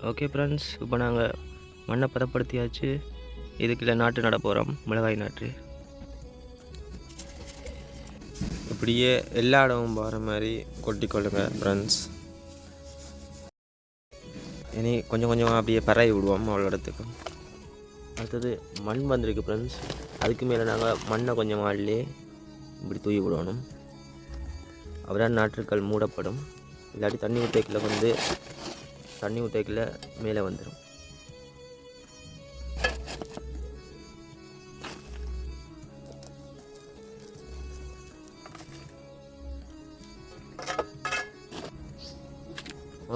Okay friends, இப்போ நாங்கள் மண்ணை பதப்படுத்தியாச்சு. இதுக்குள்ள நாற்று நட போகிறோம், மிளகாய் நாற்று. இப்படியே எல்லா இடமும் போகிற மாதிரி கொட்டிக்கொள்ளுங்க ஃப்ரெண்ட்ஸ். இனி கொஞ்சம் கொஞ்சமாக அப்படியே பரவி விடுவோம் அவ்வளோ இடத்துக்கு. அடுத்தது மண் வந்திருக்கு ஃப்ரெண்ட்ஸ். அதுக்கு மேலே நாங்கள் மண்ணை கொஞ்சம் அள்ளி இப்படி தூவி விடணும். அப்புறம் நாற்றுக்கள் மூடப்படும். இல்லாட்டி தண்ணி ஊற்றக்கில் மேலே வந்துடும்.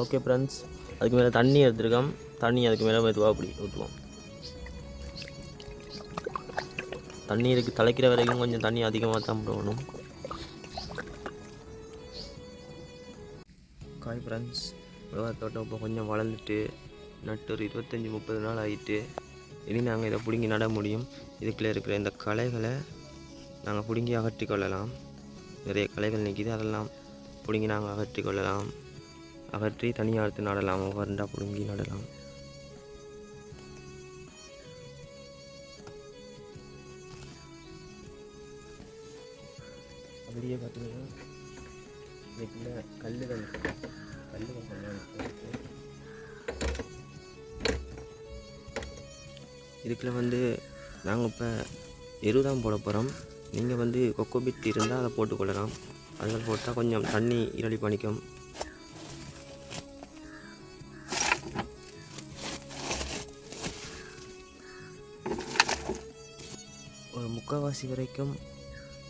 ஓகே ஃப்ரெண்ட்ஸ், அதுக்கு மேலே தண்ணி எடுத்துருக்கோம். தண்ணி அதுக்கு மேலே மெதுவாக அப்படி ஊற்றுவோம். தண்ணி இதுக்கு தலைக்கிற வரைக்கும் கொஞ்சம் தண்ணி அதிகமாக தான் போடணும். காய் ஃப்ரெண்ட்ஸ், மிளகாய் தோட்டம் இப்போ கொஞ்சம் வளர்ந்துட்டு நட்டு ஒரு 25-30 நாள் ஆகிட்டு. இனி நாங்கள் இதை பிடுங்கி நட முடியும். இதுக்குள்ளே இருக்கிற இந்த களைகளை நாங்கள் பிடுங்கி அகற்றி கொள்ளலாம். நிறைய களைகள் நிற்கிது, அதெல்லாம் பிடுங்கி நாங்கள் அகற்றி கொள்ளலாம். அகற்றி தனியாக எடுத்து நடலாம். ஒவ்வொருண்டா பிடுங்கி நடலாம். அப்படியே பார்த்தீங்கன்னா இதுக்குள்ள கல்லுகள் இதுக்குள்ள நாங்கள் இப்போ எரு தான் போட போகிறோம். நீங்கள் கொக்கோபிட் இருந்தால் அதை போட்டுக்கொள்ளலாம். அதில் போட்டால் கொஞ்சம் தண்ணி இரளி பண்ணிக்கும். ஒரு முக்கால்வாசி வரைக்கும்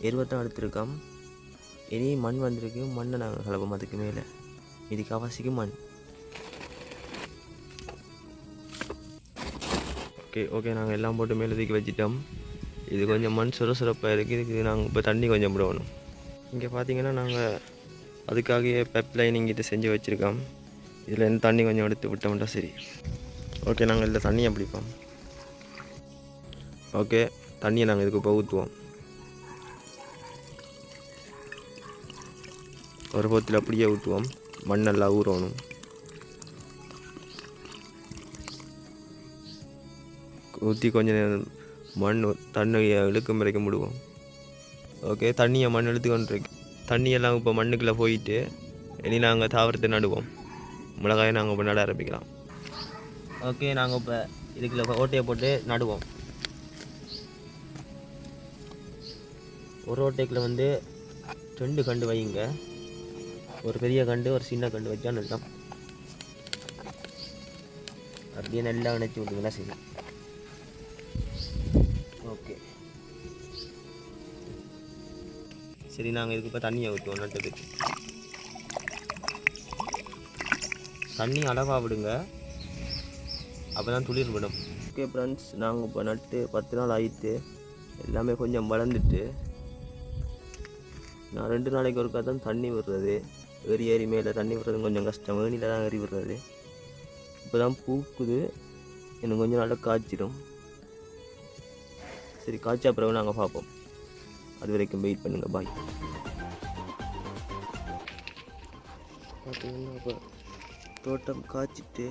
எருவத்தான் எடுத்துருக்கோம். இனி மண் வந்திருக்கு. மண்ணை நாங்கள் கலப்போம். அதுக்கு மேலே இது காவாசிக்கு மண். ஓகே நாங்கள் எல்லாம் போட்டு மேலே தூக்கி வச்சிட்டோம். இது கொஞ்சம் மண் சுரசுரப்பாக இருக்குது. இதுக்கு நாங்கள் இப்போ தண்ணி கொஞ்சம் விடணும். இங்கே பார்த்தீங்கன்னா நாங்கள் அதுக்காகவே பைப் லைனிங் இது செஞ்சு வச்சுருக்கோம். இதில் இருந்து தண்ணி கொஞ்சம் எடுத்து விட்டோம்ட்டா சரி. ஓகே, நாங்கள் இதில் தண்ணியை பிடிப்போம். ஓகே, தண்ணியை நாங்கள் இதுக்கு இப்போ ஊற்றுவோம். ஒரு போத்தில் அப்படியே ஊற்றுவோம். மண்ணெல்லாம் ஊறணும். ஊற்றி கொஞ்சம் நேரம் மண் தண்ணியை இழுக்கும் வரைக்கும் விடுவோம். ஓகே, தண்ணியை மண் இழுத்துக்கொண்டிருக்கு. தண்ணியெல்லாம் இப்போ மண்ணுக்குள்ளே போயிட்டு இனி நாங்கள் தாவரத்தை நடுவோம். மிளகாயை நாங்கள் இப்போ நட ஆரம்பிக்கலாம். ஓகே, நாங்கள் இப்போ இதுக்குள்ள ஓட்டையை போட்டு நடுவோம். ஒரு ஓட்டைக்குள்ள 2 கண்டு வைங்க. ஒரு பெரிய கண்டு ஒரு சின்ன கண்டு வச்சா நல்லா அப்படியே நல்லா இணைச்சி விட்டுங்களா சரி. ஓகே சரி, நாங்கள் இதுக்கு இப்போ தண்ணியை ஊற்றுவோம். நட்டதுக்கு தண்ணி அளவாக விடுங்க, அப்போ தான் துளிர் விடும். ஓகே ஃப்ரெண்ட்ஸ், நாங்கள் இப்போ நட்டு 10 நாள் ஆகிட்டு எல்லாமே கொஞ்சம் வளர்ந்துட்டு. நான் 2 நாளைக்கு ஒருக்கா தான் தண்ணி விடுறது. ஏறி மேலே தண்ணி விடுறது கொஞ்சம் கஷ்டம். வேணியில் தான் ஏறி விடுறது. இப்போ தான் பூக்குது. இன்னும் கொஞ்சம் நாளில் காய்ச்சிடும். சரி, காய்ச்சா பிறகு நாங்கள் பார்ப்போம். அது வரைக்கும் வெயிட் பண்ணுங்கள். பாய். பார்த்தீங்கன்னா இப்போ தோட்டம் காய்ச்சிட்டு